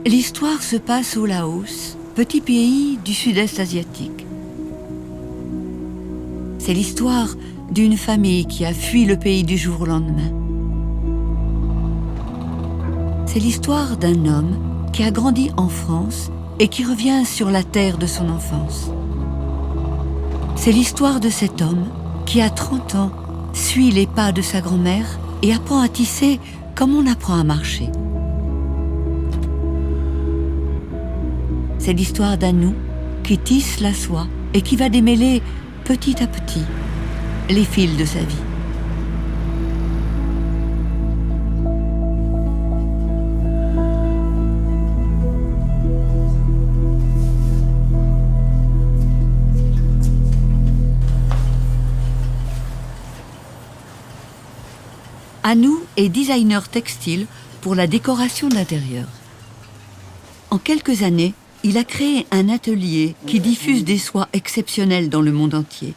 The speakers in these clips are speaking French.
L'histoire se passe au Laos, petit pays du sud-est asiatique. C'est l'histoire d'une famille qui a fui le pays du jour au lendemain. C'est l'histoire d'un homme qui a grandi en France et qui revient sur la terre de son enfance. C'est l'histoire de cet homme qui, à 30 ans, suit les pas de sa grand-mère et apprend à tisser comme on apprend à marcher. C'est l'histoire d'Anou qui tisse la soie et qui va démêler petit à petit les fils de sa vie. Anou est designer textile pour la décoration d'intérieur. En quelques années, il a créé un atelier qui diffuse des soies exceptionnelles dans le monde entier.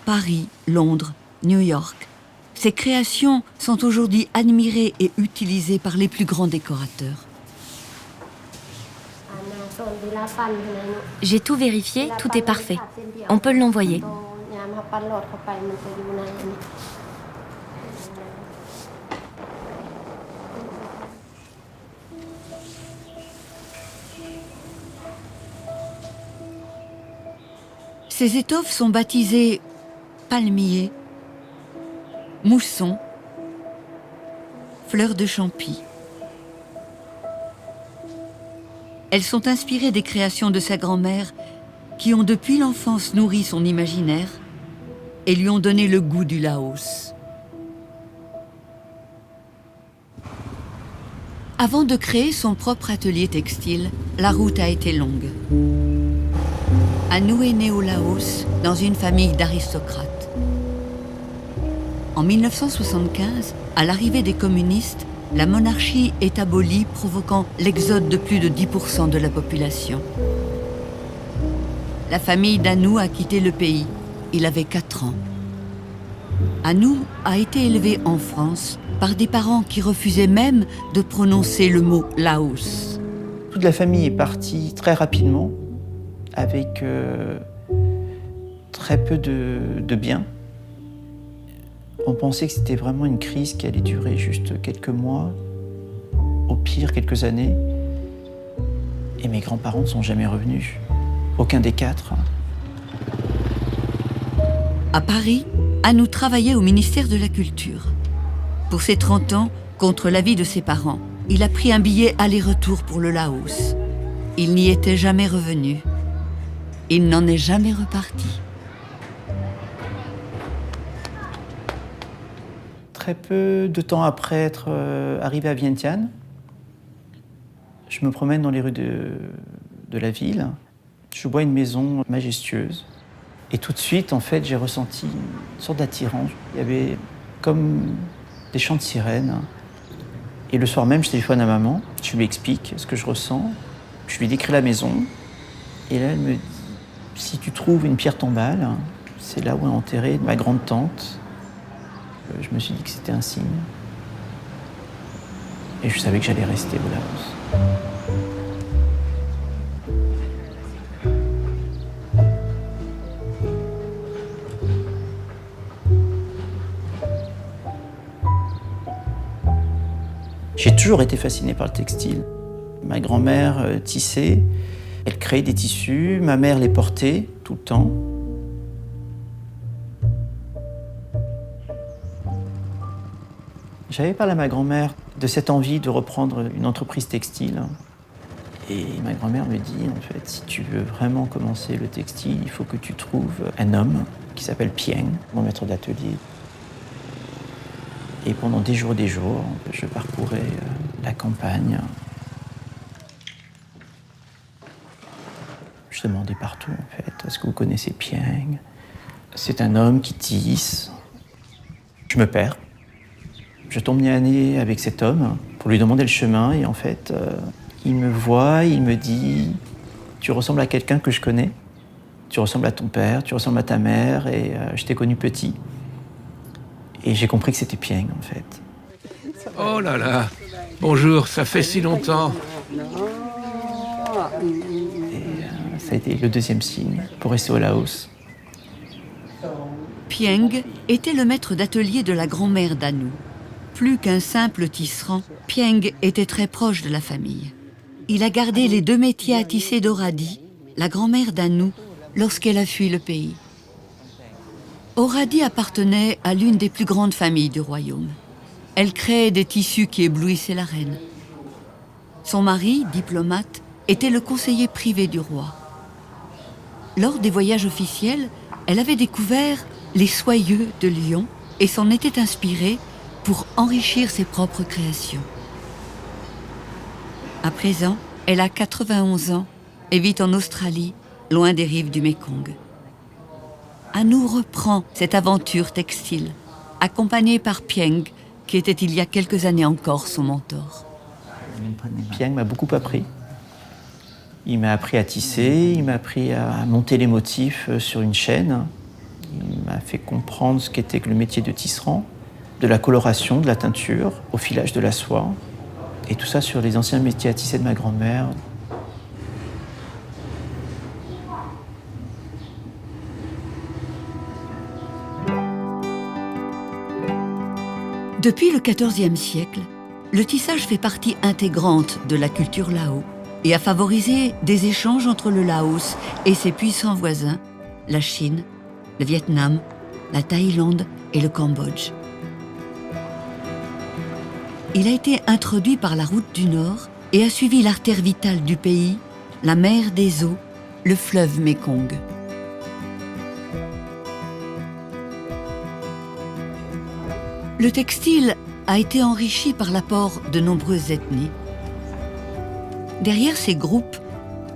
Paris, Londres, New York, ses créations sont aujourd'hui admirées et utilisées par les plus grands décorateurs. J'ai tout vérifié, tout est parfait. On peut l'envoyer. Ces étoffes sont baptisées palmier, mousson, fleurs de champi. Elles sont inspirées des créations de sa grand-mère qui ont depuis l'enfance nourri son imaginaire et lui ont donné le goût du Laos. Avant de créer son propre atelier textile, la route a été longue. Anou est né au Laos, dans une famille d'aristocrates. En 1975, à l'arrivée des communistes, la monarchie est abolie, provoquant l'exode de plus de 10% de la population. La famille d'Anou a quitté le pays. Il avait 4 ans. Anou a été élevé en France par des parents qui refusaient même de prononcer le mot Laos. Toute la famille est partie très rapidement, avec très peu de biens. On pensait que c'était vraiment une crise qui allait durer juste quelques mois, au pire quelques années. Et mes grands-parents ne sont jamais revenus. Aucun des 4. À Paris, Anou travaillait au ministère de la Culture. Pour ses 30 ans, contre l'avis de ses parents, il a pris un billet aller-retour pour le Laos. Il n'y était jamais revenu. Il n'en est jamais reparti. Très peu de temps après être arrivé à Vientiane, je me promène dans les rues de la ville. Je vois une maison majestueuse. Et tout de suite, en fait, j'ai ressenti une sorte d'attirance. Il y avait comme des chants de sirènes. Et le soir même, je téléphone à maman. Je lui explique ce que je ressens. Je lui décris la maison. Et là, elle me dit: si tu trouves une pierre tombale, c'est là où est enterrée ma grande-tante. Je me suis dit que c'était un signe. Et je savais que j'allais rester au Laos. J'ai toujours été fasciné par le textile. Ma grand-mère tissait, elle créait des tissus, ma mère les portait tout le temps. J'avais parlé à ma grand-mère de cette envie de reprendre une entreprise textile. Et ma grand-mère me dit, en fait, si tu veux vraiment commencer le textile, il faut que tu trouves un homme qui s'appelle Pieng, mon maître d'atelier. Et pendant des jours, je parcourais la campagne. Je demandais partout, en fait, est-ce que vous connaissez Pieng? C'est un homme qui tisse. Je me perds. Je tombe nez à nez avec cet homme pour lui demander le chemin. Et en fait, il me voit, il me dit « Tu ressembles à quelqu'un que je connais. Tu ressembles à ton père, tu ressembles à ta mère, et je t'ai connu petit. » Et j'ai compris que c'était Pieng, en fait. Oh là là. Bonjour, ça fait si longtemps. Ça a été le deuxième signe pour rester au Laos. Pieng était le maître d'atelier de la grand-mère d'Anu. Plus qu'un simple tisserand, Pieng était très proche de la famille. Il a gardé les 2 métiers à tisser d'Oradi, la grand-mère d'Anu, lorsqu'elle a fui le pays. Oradi appartenait à l'une des plus grandes familles du royaume. Elle créait des tissus qui éblouissaient la reine. Son mari, diplomate, était le conseiller privé du roi. Lors des voyages officiels, elle avait découvert les soyeux de Lyon et s'en était inspirée pour enrichir ses propres créations. À présent, elle a 91 ans et vit en Australie, loin des rives du Mékong. Anu reprend cette aventure textile, accompagnée par Pieng, qui était il y a quelques années encore son mentor. Pieng m'a beaucoup appris. Il m'a appris à tisser, il m'a appris à monter les motifs sur une chaîne. Il m'a fait comprendre ce qu'était que le métier de tisserand, de la coloration, de la teinture, au filage de la soie. Et tout ça sur les anciens métiers à tisser de ma grand-mère. Depuis le XIVe siècle, le tissage fait partie intégrante de la culture lao et a favorisé des échanges entre le Laos et ses puissants voisins, la Chine, le Vietnam, la Thaïlande et le Cambodge. Il a été introduit par la route du Nord et a suivi l'artère vitale du pays, la mer des eaux, le fleuve Mékong. Le textile a été enrichi par l'apport de nombreuses ethnies. Derrière ces groupes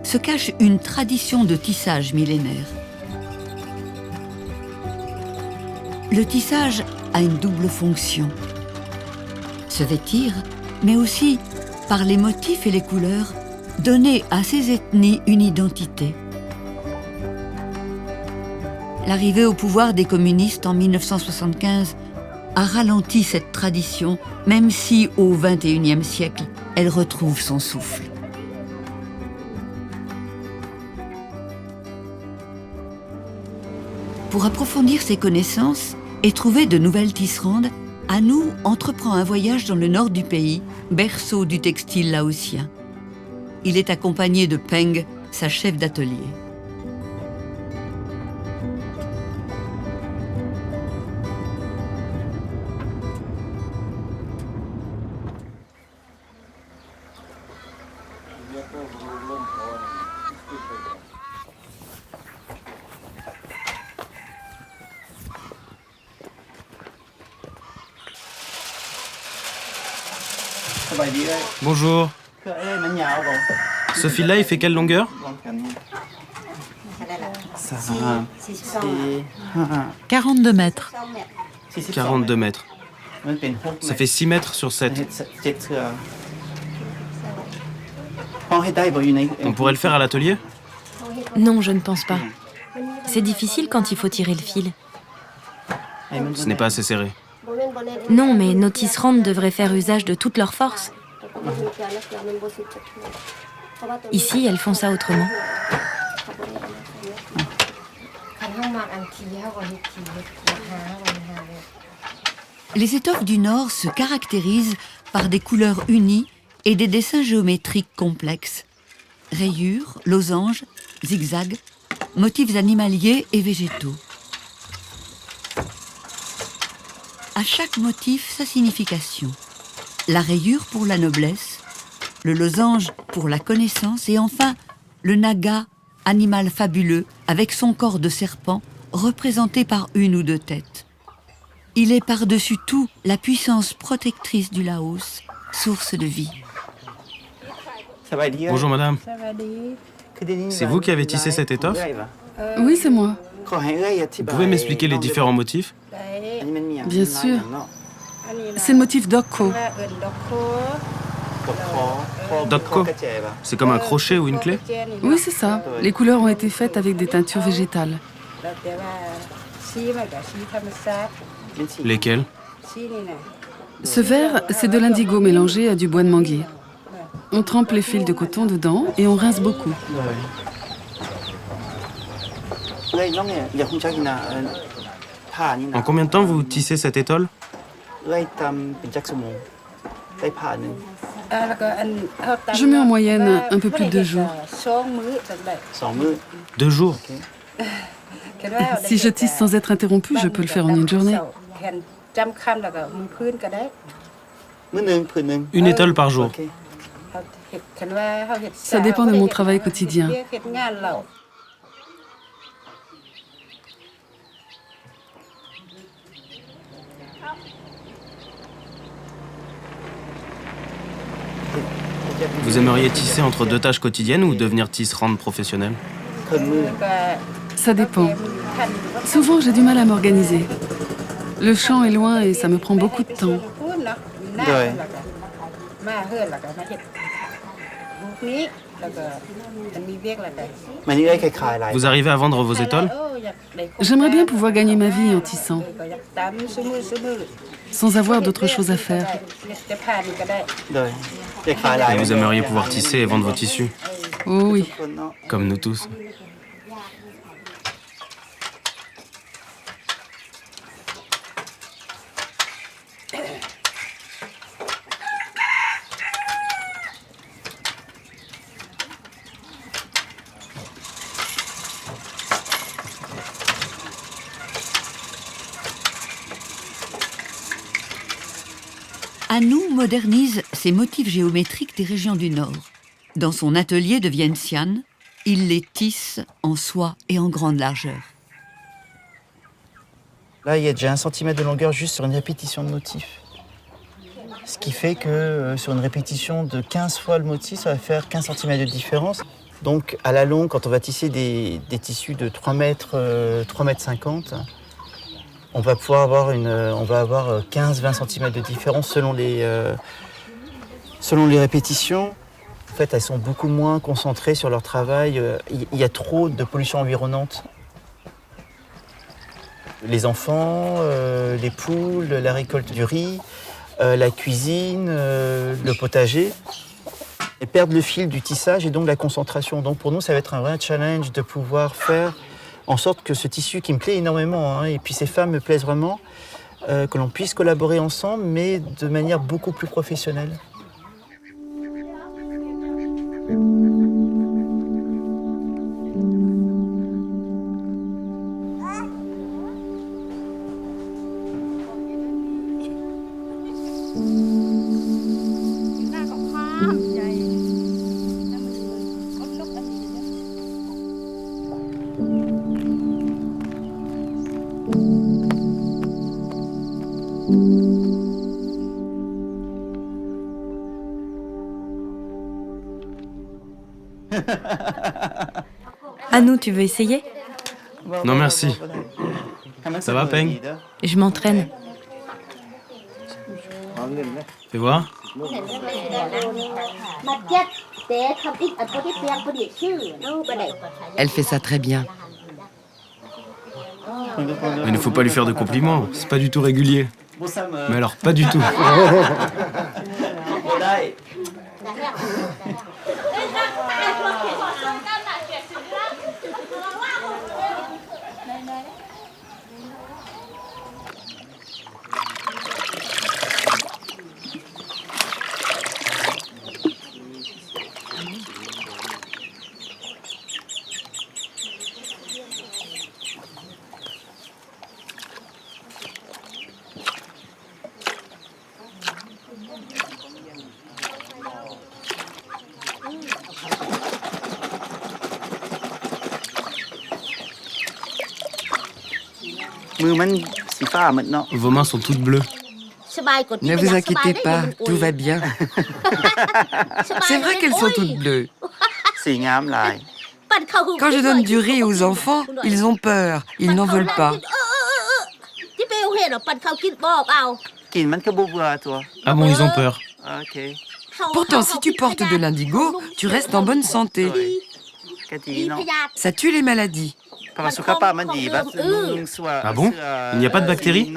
se cache une tradition de tissage millénaire. Le tissage a une double fonction. Se vêtir, mais aussi, par les motifs et les couleurs, donner à ces ethnies une identité. L'arrivée au pouvoir des communistes en 1975 a ralenti cette tradition, même si, au XXIe siècle, elle retrouve son souffle. Pour approfondir ses connaissances et trouver de nouvelles tisserandes, Anu entreprend un voyage dans le nord du pays, berceau du textile laotien. Il est accompagné de Peng, sa chef d'atelier. Bonjour. Ce fil-là, il fait quelle longueur? Ça 42 mètres. 42 mètres. Ça fait 6 mètres sur 7. On pourrait le faire à l'atelier? Non, je ne pense pas. C'est difficile quand il faut tirer le fil. Ce n'est pas assez serré. Non, mais nos tisserandes devraient faire usage de toute leur force. Ici, elles font ça autrement. Les étoffes du Nord se caractérisent par des couleurs unies et des dessins géométriques complexes. Rayures, losanges, zigzags, motifs animaliers et végétaux. À chaque motif, sa signification. La rayure pour la noblesse, le losange pour la connaissance et enfin le naga, animal fabuleux avec son corps de serpent représenté par une ou deux têtes. Il est par-dessus tout la puissance protectrice du Laos, source de vie. Bonjour madame. C'est vous qui avez tissé cette étoffe? Oui, c'est moi. Vous pouvez m'expliquer les différents motifs? Bien sûr. C'est le motif Dokko. Dokko? C'est comme un crochet ou une clé? Oui, c'est ça. Les couleurs ont été faites avec des teintures végétales. Lesquelles? Ce verre, c'est de l'indigo mélangé à du bois de manguier. On trempe les fils de coton dedans et on rince beaucoup. En combien de temps vous tissez cette étole? Je mets en moyenne un peu plus de 2 jours. 2 jours. Si je tisse sans être interrompue, je peux le faire en une journée. Une étole par jour. Ça dépend de mon travail quotidien. Vous aimeriez tisser entre 2 tâches quotidiennes ou devenir tisserande professionnelle? Ça dépend. Souvent, j'ai du mal à m'organiser. Le champ est loin et ça me prend beaucoup de temps. Vous arrivez à vendre vos étoles? J'aimerais bien pouvoir gagner ma vie en tissant, sans avoir d'autre chose à faire. Et vous aimeriez pouvoir tisser et vendre vos tissus? Oh oui. Comme nous tous. Anou modernise ces motifs géométriques des régions du Nord. Dans son atelier de Vientiane, il les tisse en soie et en grande largeur. Là, il y a déjà 1 centimètre de longueur juste sur une répétition de motif. Ce qui fait que sur une répétition de 15 fois le motif, ça va faire 15 cm de différence. Donc à la longue, quand on va tisser des tissus de 3 mètres, 3,50 m, on va pouvoir avoir 15-20 cm de différence selon les répétitions. En fait, elles sont beaucoup moins concentrées sur leur travail. Il y a trop de pollution environnante. Les enfants, les poules, la récolte du riz, la cuisine, le potager. Et perdre le fil du tissage et donc la concentration. Donc pour nous, ça va être un vrai challenge de pouvoir faire en sorte que ce tissu qui me plaît énormément, et puis ces femmes me plaisent vraiment, que l'on puisse collaborer ensemble, mais de manière beaucoup plus professionnelle. Anou, tu veux essayer? Non merci. Ça va, Peng? Je m'entraîne. Fais voir. Elle fait ça très bien. Mais il ne faut pas lui faire de compliments, c'est pas du tout régulier. Mais alors, pas du tout. Vos mains sont toutes bleues. Ne vous inquiétez pas, tout va bien. C'est vrai qu'elles sont toutes bleues. Quand je donne du riz aux enfants, ils ont peur, ils n'en veulent pas. Ah bon, ils ont peur. Pourtant, si tu portes de l'indigo, tu restes en bonne santé. Ça tue les maladies. Ah bon? Il n'y a pas de bactéries?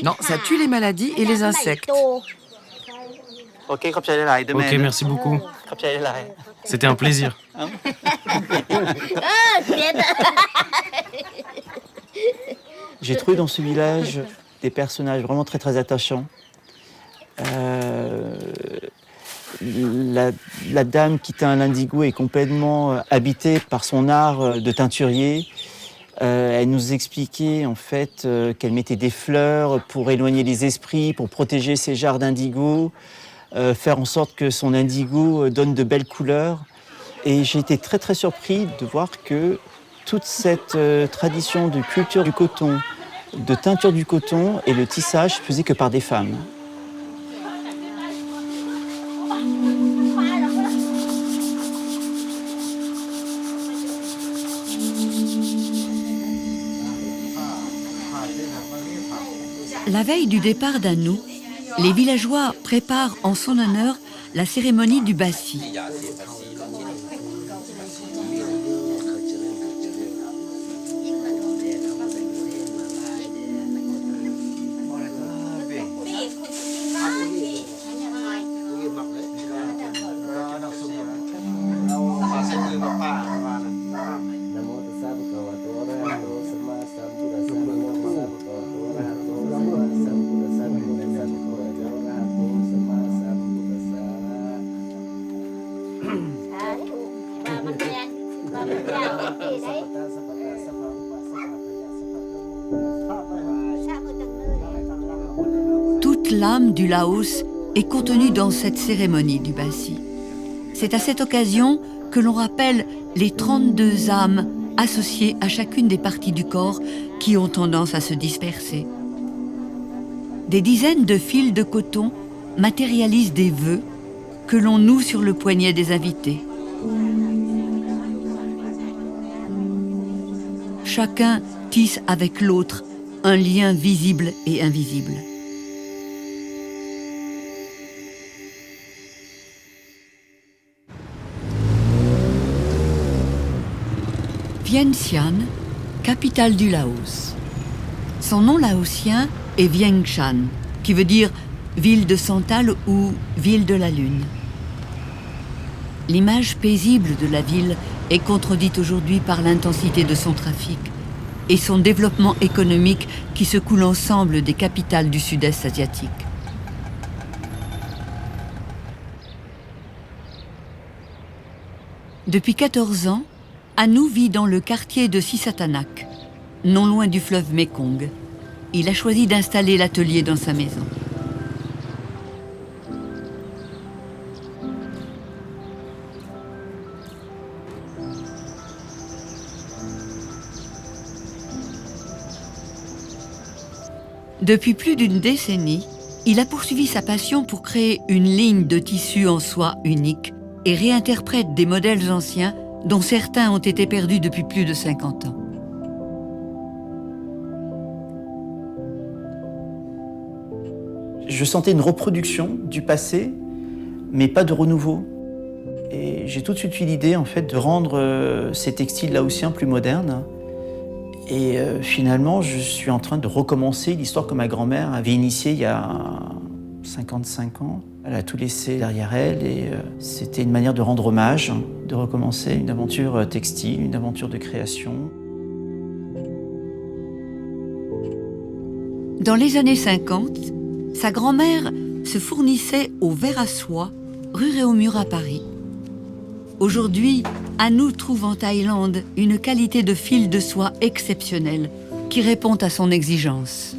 Non, ça tue les maladies et les insectes. Ok, merci beaucoup. C'était un plaisir. J'ai trouvé dans ce village des personnages vraiment très très attachants. La dame qui teint l'indigo est complètement habitée par son art de teinturier. Elle nous expliquait en fait qu'elle mettait des fleurs pour éloigner les esprits, pour protéger ses jarres d'indigo, faire en sorte que son indigo donne de belles couleurs. Et j'ai été très très surpris de voir que toute cette tradition de culture du coton, de teinture du coton et le tissage ne faisait que par des femmes. La veille du départ d'Anou, les villageois préparent en son honneur la cérémonie du bassi. Toute l'âme du Laos est contenue dans cette cérémonie du bassi. C'est à cette occasion que l'on rappelle les 32 âmes associées à chacune des parties du corps qui ont tendance à se disperser. Des dizaines de fils de coton matérialisent des vœux que l'on noue sur le poignet des invités. Chacun tisse avec l'autre un lien visible et invisible. Vientiane, capitale du Laos. Son nom laotien est Vientiane, qui veut dire ville de Santal ou ville de la lune. L'image paisible de la ville est contredite aujourd'hui par l'intensité de son trafic et son développement économique qui secoue l'ensemble des capitales du sud-est asiatique. Depuis 14 ans, Anou vit dans le quartier de Sisatanak, non loin du fleuve Mékong. Il a choisi d'installer l'atelier dans sa maison. Depuis plus d'une décennie, il a poursuivi sa passion pour créer une ligne de tissu en soie unique et réinterprète des modèles anciens dont certains ont été perdus depuis plus de 50 ans. Je sentais une reproduction du passé, mais pas de renouveau. Et j'ai tout de suite eu l'idée en fait, de rendre ces textiles laotiens plus modernes. Et finalement, je suis en train de recommencer l'histoire que ma grand-mère avait initiée il y a 55 ans. Elle a tout laissé derrière elle et c'était une manière de rendre hommage, de recommencer une aventure textile, une aventure de création. Dans les années 50, sa grand-mère se fournissait au verre à soie, rue Réaumur à Paris. Aujourd'hui, Anou trouve en Thaïlande une qualité de fil de soie exceptionnelle qui répond à son exigence.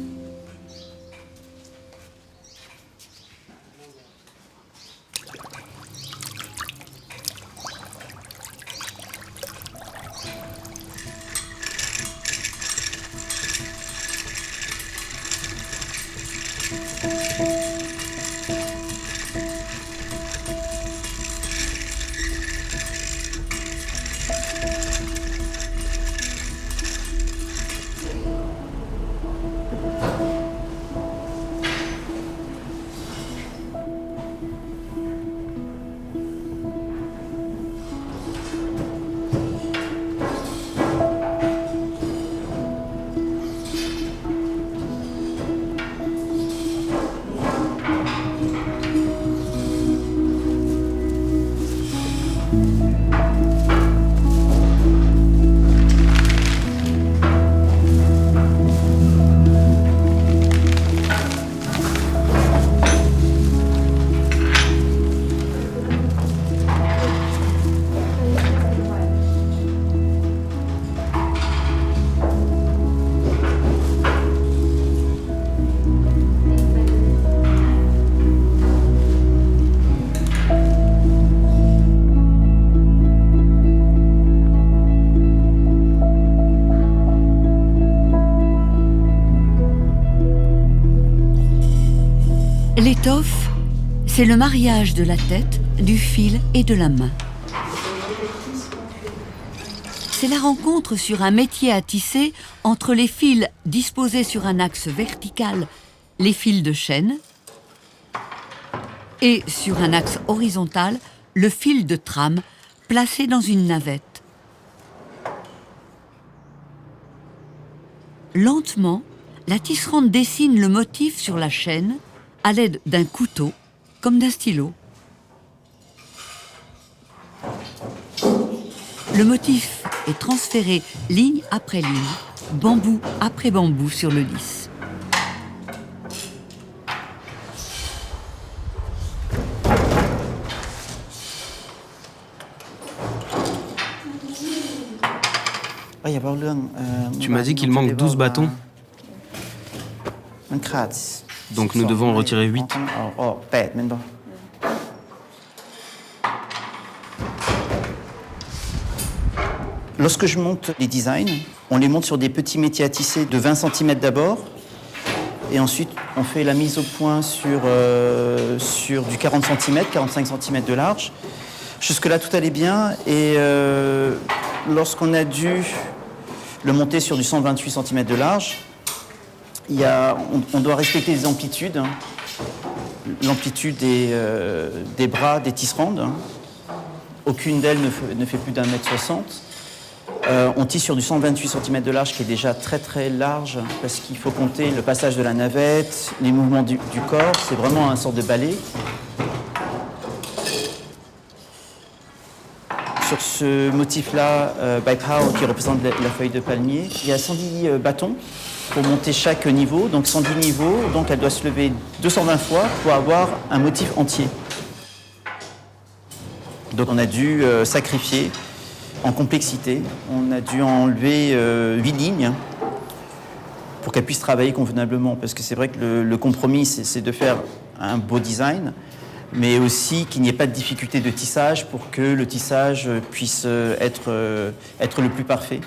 L'étoffe, c'est le mariage de la tête, du fil et de la main. C'est la rencontre sur un métier à tisser entre les fils disposés sur un axe vertical, les fils de chêne, et sur un axe horizontal, le fil de trame placé dans une navette. Lentement, la tisserande dessine le motif sur la chaîne à l'aide d'un couteau, comme d'un stylo. Le motif est transféré ligne après ligne, bambou après bambou sur le lisse. Tu m'as dit qu'il manque 12 bâtons. Donc nous devons en retirer 8. Lorsque je monte les designs, on les monte sur des petits métiers à tisser de 20 cm d'abord. Et ensuite, on fait la mise au point sur du 40 cm, 45 cm de large. Jusque-là, tout allait bien. Et lorsqu'on a dû le monter sur du 128 cm de large, on doit respecter les amplitudes. L'amplitude des bras des tisserandes. Aucune d'elles ne fait plus d'1,60 m. On tisse sur du 128 cm de large qui est déjà très très large parce qu'il faut compter le passage de la navette, les mouvements du corps. C'est vraiment un sorte de balai. Sur ce motif-là, Baipao, qui représente la feuille de palmier, il y a 110 bâtons pour monter chaque niveau, donc 110 niveaux, donc elle doit se lever 220 fois pour avoir un motif entier. Donc on a dû sacrifier en complexité, on a dû enlever 8 lignes pour qu'elle puisse travailler convenablement, parce que c'est vrai que le compromis, c'est de faire un beau design, mais aussi qu'il n'y ait pas de difficulté de tissage pour que le tissage puisse être le plus parfait.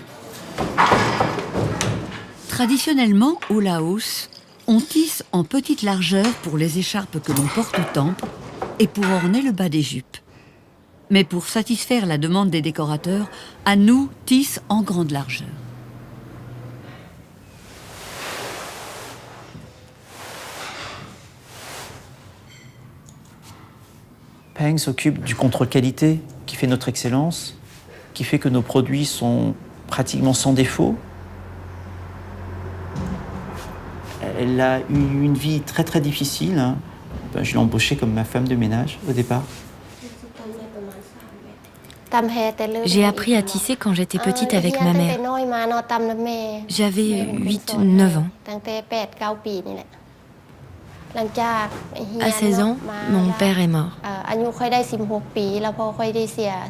Traditionnellement, au Laos, on tisse en petite largeur pour les écharpes que l'on porte au temple et pour orner le bas des jupes. Mais pour satisfaire la demande des décorateurs, Anu tisse en grande largeur. Peng s'occupe du contrôle qualité qui fait notre excellence, qui fait que nos produits sont pratiquement sans défaut. Elle a eu une vie très très difficile. Je l'ai embauchée comme ma femme de ménage au départ. J'ai appris à tisser quand j'étais petite avec ma mère. J'avais 8-9 ans. À 16 ans, mon père est mort.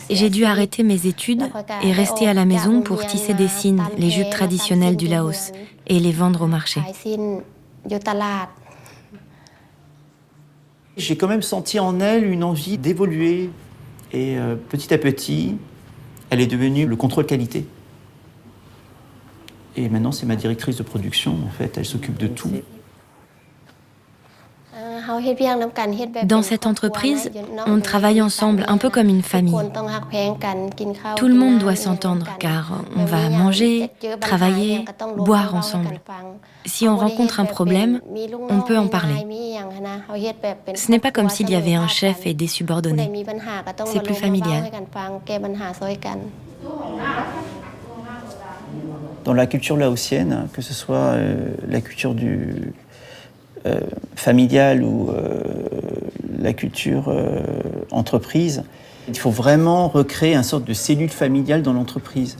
J'ai dû arrêter mes études et rester à la maison pour tisser des signes, les jupes traditionnelles du Laos, et les vendre au marché. J'ai quand même senti en elle une envie d'évoluer. Et petit à petit, elle est devenue le contrôle qualité. Et maintenant, c'est ma directrice de production, en fait. Elle s'occupe de tout. Dans cette entreprise, on travaille ensemble, un peu comme une famille. Tout le monde doit s'entendre, car on va manger, travailler, boire ensemble. Si on rencontre un problème, on peut en parler. Ce n'est pas comme s'il y avait un chef et des subordonnés. C'est plus familial. Dans la culture laotienne, que ce soit la culture familiale ou la culture entreprise, il faut vraiment recréer une sorte de cellule familiale dans l'entreprise.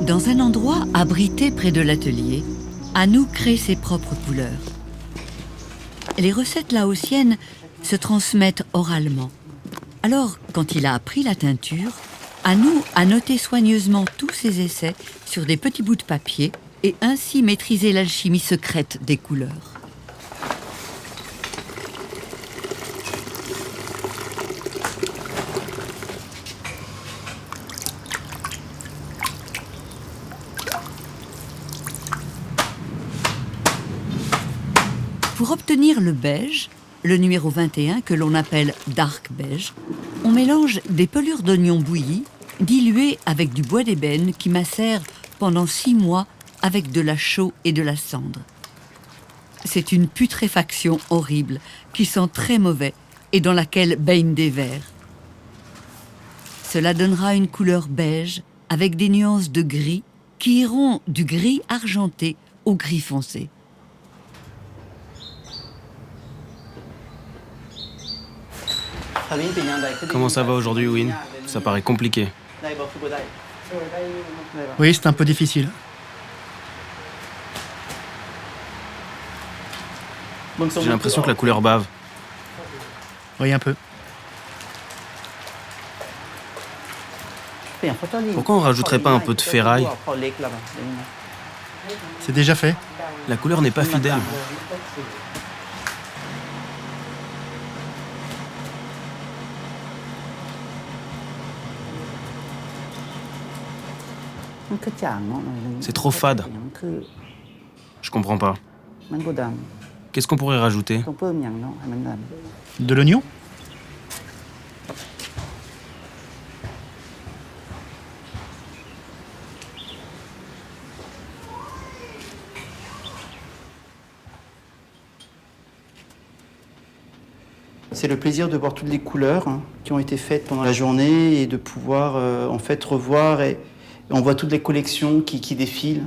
Dans un endroit abrité près de l'atelier, Anouk crée ses propres couleurs. Les recettes laotiennes se transmettent oralement. Alors, quand il a appris la teinture, Anouk a noté soigneusement tous ses essais sur des petits bouts de papier et ainsi maîtrisé l'alchimie secrète des couleurs. Pour obtenir le beige, le numéro 21 que l'on appelle dark beige, on mélange des pelures d'oignons bouillis diluées avec du bois d'ébène qui macère pendant 6 mois avec de la chaux et de la cendre. C'est une putréfaction horrible qui sent très mauvais et dans laquelle baignent des vers. Cela donnera une couleur beige avec des nuances de gris qui iront du gris argenté au gris foncé. Comment ça va aujourd'hui, Win? Ça paraît compliqué. Oui, c'est un peu difficile. J'ai l'impression que la couleur bave. Oui, un peu. Pourquoi on rajouterait pas un peu de ferraille? C'est déjà fait. La couleur n'est pas fidèle. C'est trop fade. Je comprends pas. Qu'est-ce qu'on pourrait rajouter? De l'oignon? C'est le plaisir de voir toutes les couleurs qui ont été faites pendant la journée et de pouvoir en fait revoir et on voit toutes les collections qui défilent.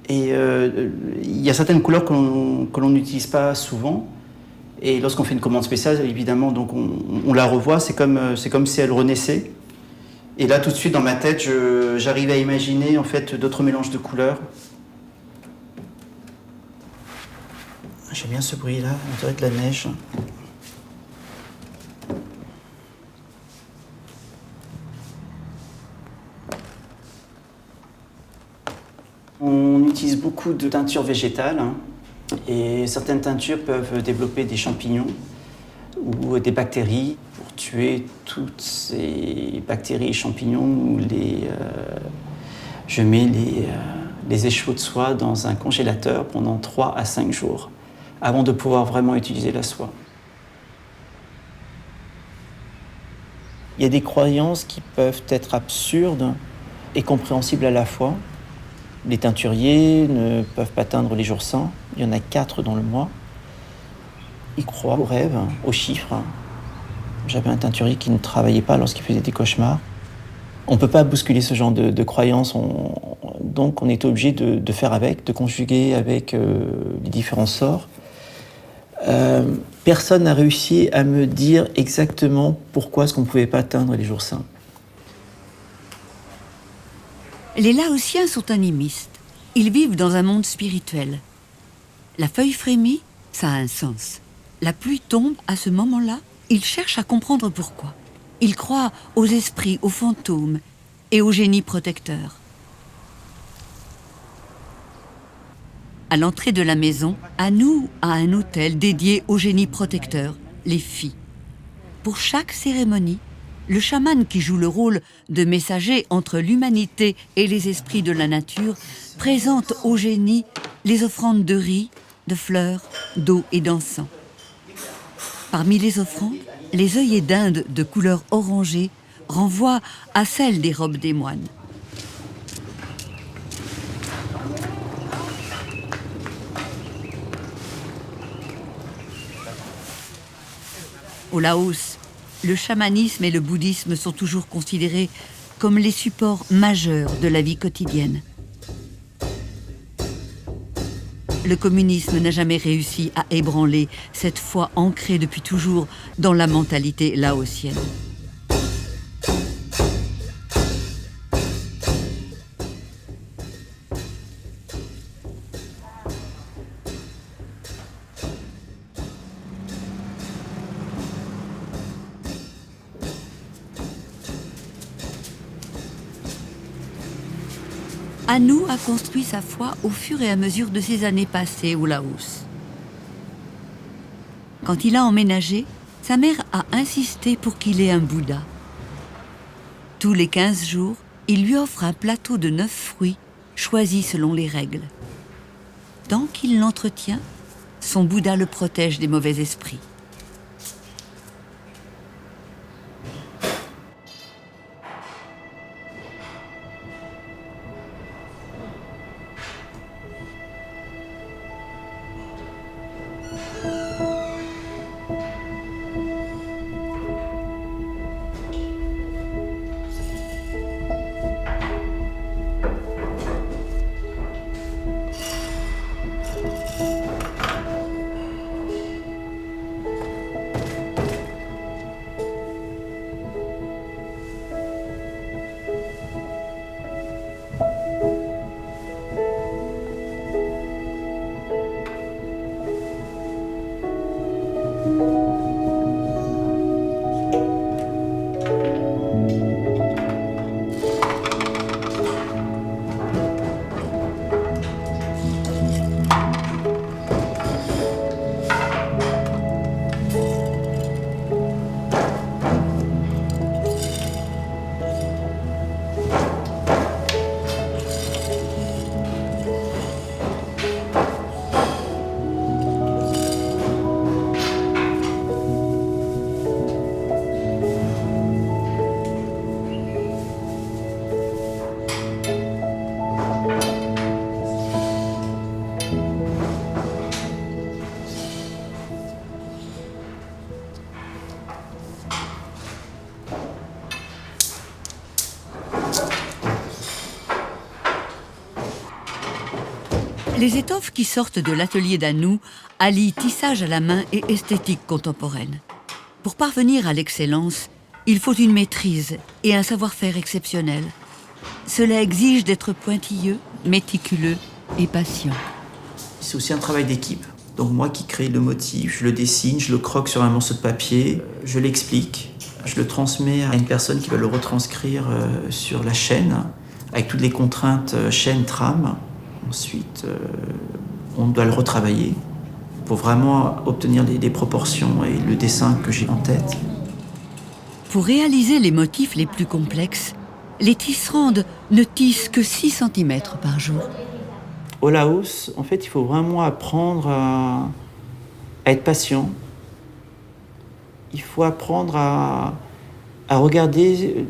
Et il y a certaines couleurs que l'on n'utilise pas souvent. Et lorsqu'on fait une commande spéciale, évidemment, donc on la revoit, c'est comme si elle renaissait. Et là, tout de suite, dans ma tête, j'arrive à imaginer en fait d'autres mélanges de couleurs. J'aime bien ce bruit-là, on dirait de la neige. On utilise beaucoup de teintures végétales et certaines teintures peuvent développer des champignons ou des bactéries. Pour tuer toutes ces bactéries et champignons, je mets les échaux de soie dans un congélateur pendant 3 à 5 jours, avant de pouvoir vraiment utiliser la soie. Il y a des croyances qui peuvent être absurdes et compréhensibles à la fois. Les teinturiers ne peuvent pas teindre les jours saints. Il y en a 4 dans le mois. Ils croient aux rêves, aux chiffres. J'avais un teinturier qui ne travaillait pas lorsqu'il faisait des cauchemars. On ne peut pas bousculer ce genre de croyances. Donc on est obligé de faire avec, de conjuguer avec les différents sorts. Personne n'a réussi à me dire exactement pourquoi est-ce qu'on ne pouvait pas teindre les jours saints. Les Laotiens sont animistes. Ils vivent dans un monde spirituel. La feuille frémit, ça a un sens. La pluie tombe à ce moment-là, ils cherchent à comprendre pourquoi. Ils croient aux esprits, aux fantômes et aux génies protecteurs. À l'entrée de la maison, Anu a un autel dédié aux génies protecteurs, les filles. Pour chaque cérémonie, le chaman qui joue le rôle de messager entre l'humanité et les esprits de la nature présente aux génies les offrandes de riz, de fleurs, d'eau et d'encens. Parmi les offrandes, les œillets d'Inde de couleur orangée renvoient à celles des robes des moines. Au Laos, le chamanisme et le bouddhisme sont toujours considérés comme les supports majeurs de la vie quotidienne. Le communisme n'a jamais réussi à ébranler cette foi ancrée depuis toujours dans la mentalité laotienne. Anu a construit sa foi au fur et à mesure de ses années passées au Laos. Quand il a emménagé, sa mère a insisté pour qu'il ait un Bouddha. Tous les 15 jours, il lui offre un plateau de 9 fruits, choisis selon les règles. Tant qu'il l'entretient, son Bouddha le protège des mauvais esprits. Les étoffes qui sortent de l'atelier d'Anu allient tissage à la main et esthétique contemporaine. Pour parvenir à l'excellence, il faut une maîtrise et un savoir-faire exceptionnel. Cela exige d'être pointilleux, méticuleux et patient. C'est aussi un travail d'équipe. Donc moi qui crée le motif, je le dessine, je le croque sur un morceau de papier, je l'explique, je le transmets à une personne qui va le retranscrire sur la chaîne, avec toutes les contraintes chaîne-trame. Ensuite, on doit le retravailler pour vraiment obtenir les proportions et le dessin que j'ai en tête. Pour réaliser les motifs les plus complexes, les tisserandes ne tissent que 6 cm par jour. Au Laos, en fait, il faut vraiment apprendre à être patient. Il faut apprendre à regarder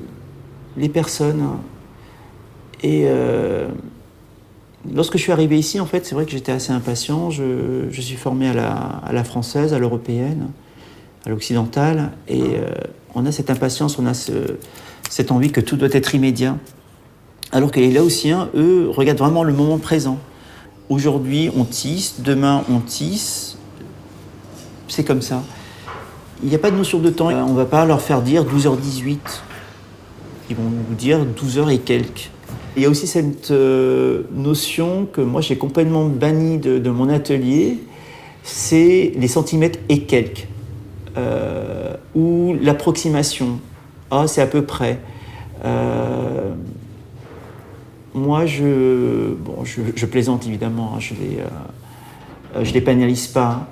les personnes. Et lorsque je suis arrivé ici, en fait, c'est vrai que j'étais assez impatient. Je suis formé à la française, à l'européenne, à l'occidentale. Et on a cette impatience, on a cette envie que tout doit être immédiat. Alors que les Laotiens, eux, regardent vraiment le moment présent. Aujourd'hui, on tisse, demain, on tisse. C'est comme ça. Il n'y a pas de notion de temps. On ne va pas leur faire dire 12h18. Ils vont nous dire 12h et quelques. Il y a aussi cette notion que moi, j'ai complètement bannie de mon atelier, c'est les centimètres et quelques. Ou l'approximation. Ah, c'est à peu près. Moi, je plaisante évidemment, hein, je les pénalise pas.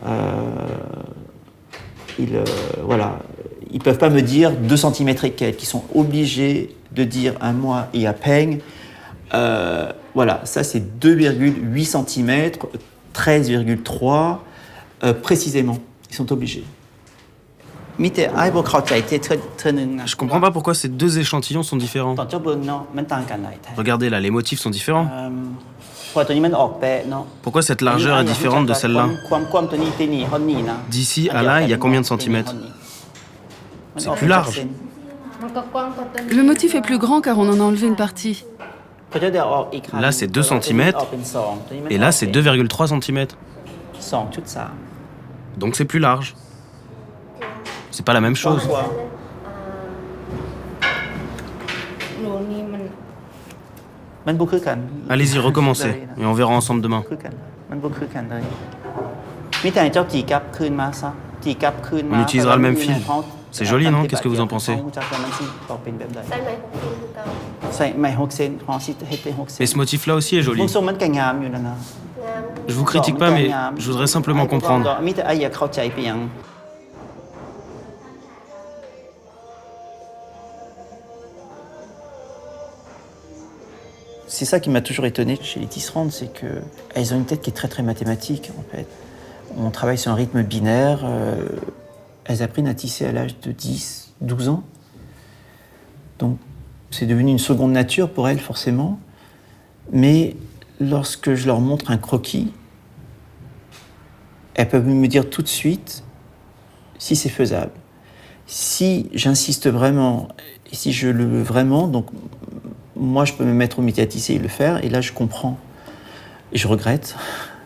Voilà, ils peuvent pas me dire 2 cm et quelques. Ils sont obligés de dire un mois et à peine. Voilà, ça c'est 2,8 cm, 13,3 précisément. Ils sont obligés. Je comprends pas pourquoi ces 2 échantillons sont différents. Regardez là, les motifs sont différents. Pourquoi cette largeur est différente de celle-là? D'ici à là, il y a combien de centimètres? C'est plus large. Le motif est plus grand car on en a enlevé une partie. Là, c'est 2 cm, et là, c'est 2,3 cm. Donc c'est plus large. C'est pas la même chose. Allez-y, recommencez, et on verra ensemble demain. On utilisera le même fil. C'est joli, non? Qu'est-ce que vous en pensez? Et ce motif-là aussi est joli. Je vous critique pas, mais je voudrais simplement comprendre. C'est ça qui m'a toujours étonné chez les tisserandes, c'est qu'elles ont une tête qui est très très mathématique en fait. On travaille sur un rythme binaire, elles apprennent à tisser à l'âge de 10, 12 ans. Donc c'est devenu une seconde nature pour elles forcément. Mais lorsque je leur montre un croquis, elles peuvent me dire tout de suite si c'est faisable. Si j'insiste vraiment, et si je le veux vraiment, donc moi, je peux me mettre au métier à tisser et le faire, et là, je comprends. Et je regrette,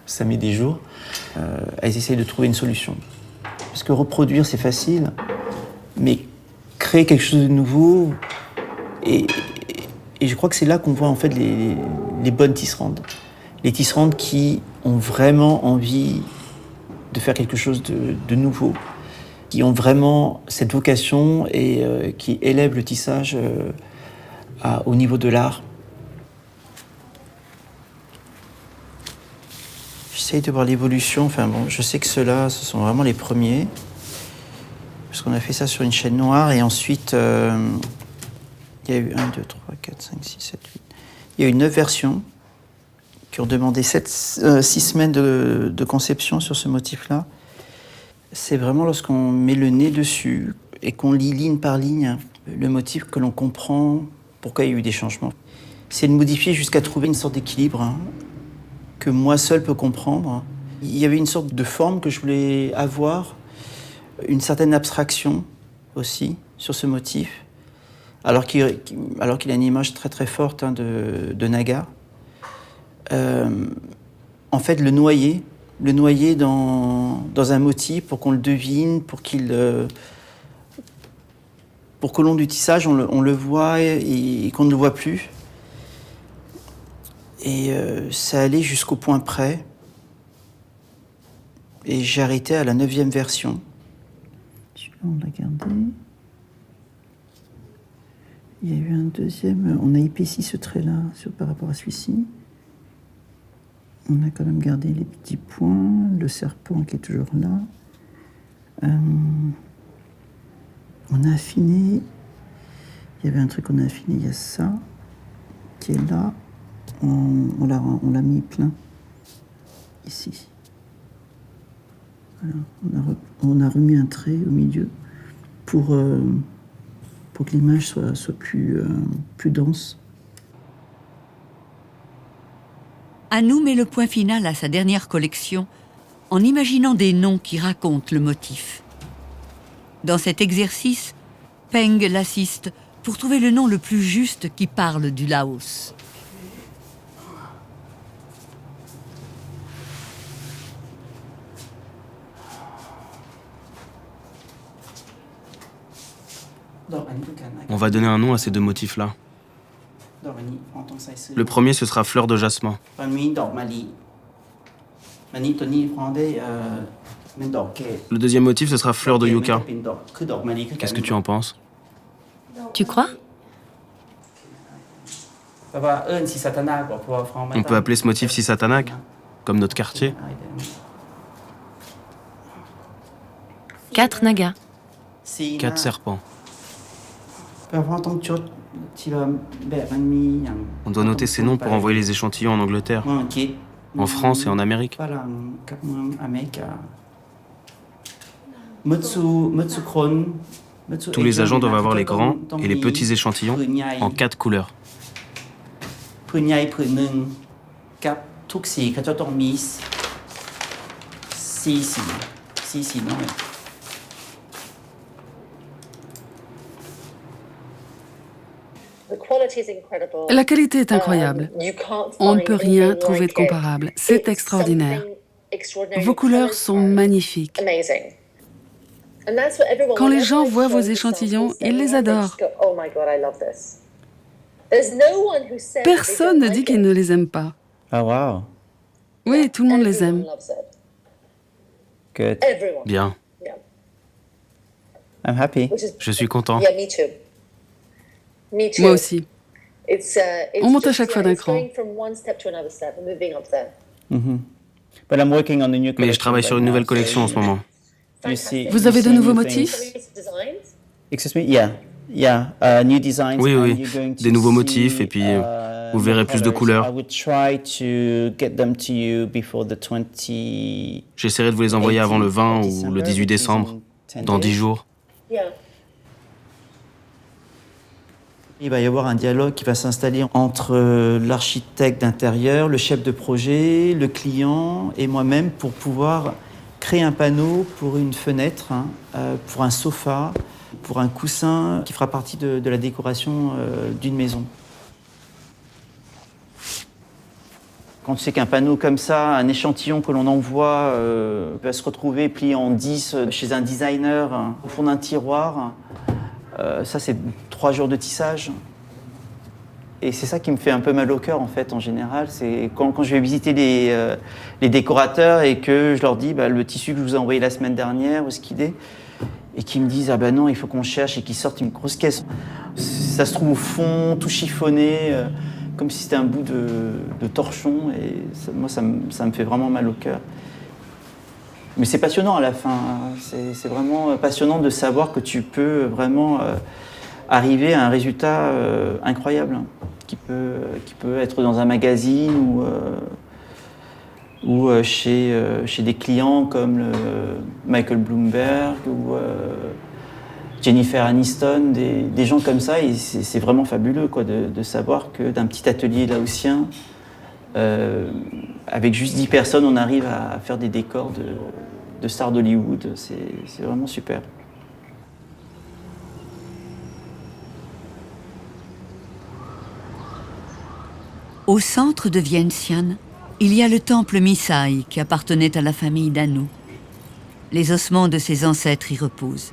ça met des jours. Elles essayent de trouver une solution. Parce que reproduire, c'est facile, mais créer quelque chose de nouveau, et je crois que c'est là qu'on voit en fait les bonnes tisserandes. Les tisserandes qui ont vraiment envie de faire quelque chose de nouveau, qui ont vraiment cette vocation et qui élèvent le tissage au niveau de l'art. J'essaye de voir l'évolution. Enfin bon, je sais que ceux-là, ce sont vraiment les premiers. Parce qu'on a fait ça sur une chaîne noire. Et ensuite, il y a eu 1, 2, 3, 4, 5, 6, 7, 8. Il y a eu 9 versions qui ont demandé 6 semaines de conception sur ce motif-là. C'est vraiment lorsqu'on met le nez dessus et qu'on lit ligne par ligne le motif que l'on comprend pourquoi il y a eu des changements. C'est de modifier jusqu'à trouver une sorte d'équilibre que moi seul peux comprendre. Il y avait une sorte de forme que je voulais avoir, une certaine abstraction aussi sur ce motif, alors qu'il a une image très très forte de Naga. En fait, le noyer dans un motif pour qu'on le devine, pour qu'au long du tissage, on le voit et qu'on ne le voit plus. Et ça allait jusqu'au point près. Et j'ai arrêté à la 9e version. Celui-là, on l'a gardé. Il y a eu un deuxième... On a épaissi ce trait-là par rapport à celui-ci. On a quand même gardé les petits points, le serpent qui est toujours là. On a affiné. Il y avait un truc qu'on a affiné, il y a ça, qui est là. On l'a mis plein, ici. Voilà. On a remis un trait au milieu pour que l'image soit plus dense. Anou met le point final à sa dernière collection en imaginant des noms qui racontent le motif. Dans cet exercice, Peng l'assiste pour trouver le nom le plus juste qui parle du Laos. On va donner un nom à ces deux motifs-là. Le premier, ce sera fleur de jasmin. Le deuxième motif, ce sra fleur de yucca. Qu'est-ce que tu en penses? Tu crois? On peut appeler ce motif Sisatanak, comme notre quartier. 4 nagas. 4 serpents. On doit noter ces noms pour envoyer les échantillons en Angleterre, en France et en Amérique. Tous les agents doivent avoir les grands et les petits échantillons en 4 couleurs. La qualité est incroyable. On ne peut rien trouver de comparable. C'est extraordinaire. Vos couleurs sont magnifiques. Quand les gens voient vos échantillons, ils les adorent. Personne ne dit qu'il ne les aime pas. Ah, wow. Oui, tout le monde les aime. Good. Bien. I'm happy. Je suis content. Moi aussi. On monte à chaque fois d'un cran. Mais je travaille sur une nouvelle collection en ce moment. Vous avez de nouveaux motifs? Excuse me? Yeah, new designs. Oui, and oui, you're going to des nouveaux see, motifs et puis vous verrez plus de colors. couleurs. I would try to get them to you before the 20. J'essaierai de vous les envoyer avant le 20 ou le 18 décembre, dans 10 jours. Il va y avoir un dialogue qui va s'installer entre l'architecte d'intérieur, le chef de projet, le client et moi-même pour pouvoir créer un panneau pour une fenêtre, pour un sofa, pour un coussin qui fera partie de la décoration d'une maison. Quand tu sais qu'un panneau comme ça, un échantillon que l'on envoie, va se retrouver plié en 10 chez un designer au fond d'un tiroir, ça c'est 3 jours de tissage. Et c'est ça qui me fait un peu mal au cœur en fait en général. C'est quand je vais visiter les décorateurs et que je leur dis le tissu que je vous ai envoyé la semaine dernière, où est-ce qu'il est? Et qu'ils me disent ah ben non, il faut qu'on cherche et qu'ils sortent une grosse caisse. Ça se trouve au fond, tout chiffonné, comme si c'était un bout de torchon. Et ça me fait vraiment mal au cœur. Mais c'est passionnant à la fin. C'est vraiment passionnant de savoir que tu peux vraiment arriver à un résultat incroyable, qui peut être dans un magazine ou chez des clients comme Michael Bloomberg ou Jennifer Aniston, des gens comme ça. Et c'est vraiment fabuleux de savoir que d'un petit atelier laotien, avec juste 10 personnes, on arrive à faire des décors de stars d'Hollywood. C'est vraiment super. Au centre de Vientiane, il y a le temple Misai qui appartenait à la famille d'Anou. Les ossements de ses ancêtres y reposent.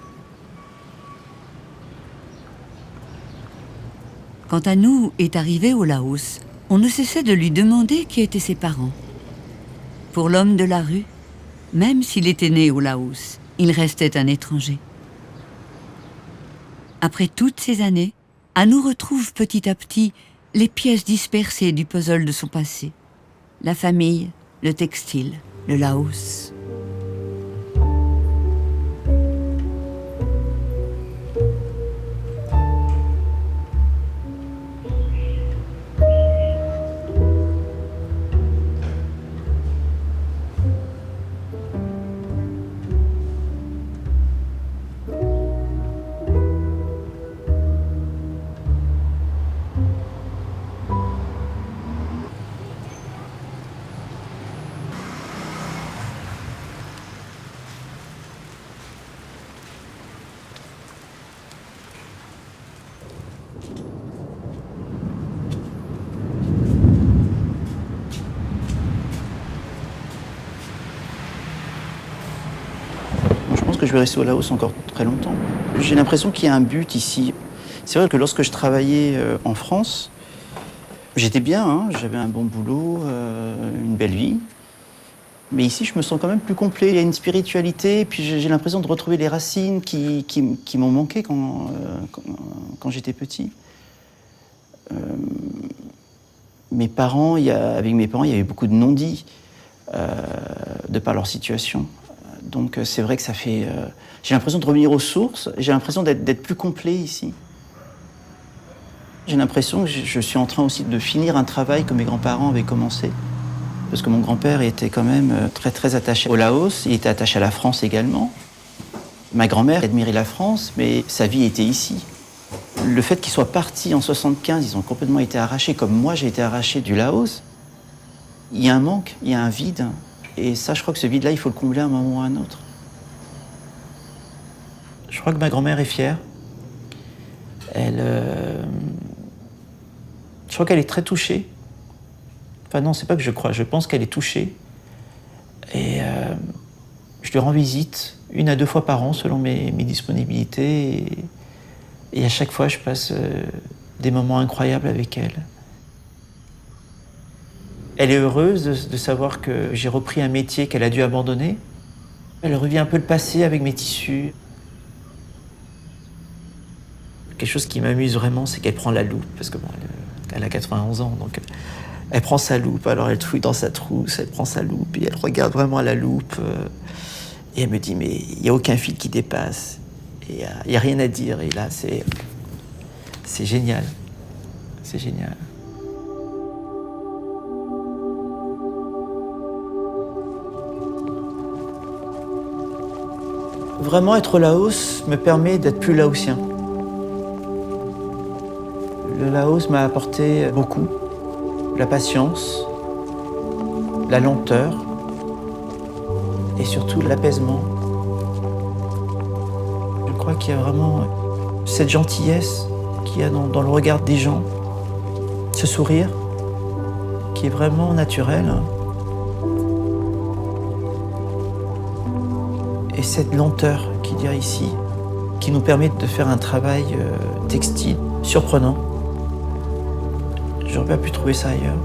Quand Anou est arrivé au Laos, on ne cessait de lui demander qui étaient ses parents. Pour l'homme de la rue, même s'il était né au Laos, il restait un étranger. Après toutes ces années, Anou retrouve petit à petit les pièces dispersées du puzzle de son passé. La famille, le textile, le Laos. que je vais rester au Laos encore très longtemps. J'ai l'impression qu'il y a un but ici. C'est vrai que lorsque je travaillais en France, j'étais bien, hein, j'avais un bon boulot, une belle vie. Mais ici, je me sens quand même plus complet. Il y a une spiritualité, puis j'ai l'impression de retrouver les racines qui m'ont manqué quand j'étais petit. Avec mes parents, il y avait beaucoup de non-dits de par leur situation. Donc c'est vrai que ça fait... j'ai l'impression de revenir aux sources, j'ai l'impression d'être plus complet ici. J'ai l'impression que je suis en train aussi de finir un travail que mes grands-parents avaient commencé. Parce que mon grand-père était quand même très très attaché au Laos, il était attaché à la France également. Ma grand-mère admirait la France, mais sa vie était ici. Le fait qu'ils soient partis en 75, ils ont complètement été arrachés, comme moi j'ai été arraché du Laos. Il y a un manque, il y a un vide. Et ça, je crois que ce vide-là, il faut le combler à un moment ou à un autre. Je crois que ma grand-mère est fière. Je crois qu'elle est très touchée. Enfin non, c'est pas que je crois, je pense qu'elle est touchée. Et je lui rends visite 1 à 2 fois par an selon mes disponibilités. Et à chaque fois, je passe des moments incroyables avec elle. Elle est heureuse de savoir que j'ai repris un métier qu'elle a dû abandonner. Elle revit un peu le passé avec mes tissus. Quelque chose qui m'amuse vraiment, c'est qu'elle prend la loupe, parce que bon, elle a 91 ans, donc elle prend sa loupe, alors elle fouille dans sa trousse, elle prend sa loupe et elle regarde vraiment à la loupe. Et elle me dit, mais il n'y a aucun fil qui dépasse, et il n'y a rien à dire. Et là, c'est génial, c'est génial. Vraiment, être au Laos me permet d'être plus laotien. Le Laos m'a apporté beaucoup. La patience, la lenteur et surtout l'apaisement. Je crois qu'il y a vraiment cette gentillesse qu'il y a dans le regard des gens, ce sourire qui est vraiment naturel. Et cette lenteur qu'il y a ici, qui nous permet de faire un travail textile surprenant. J'aurais pas pu trouver ça ailleurs.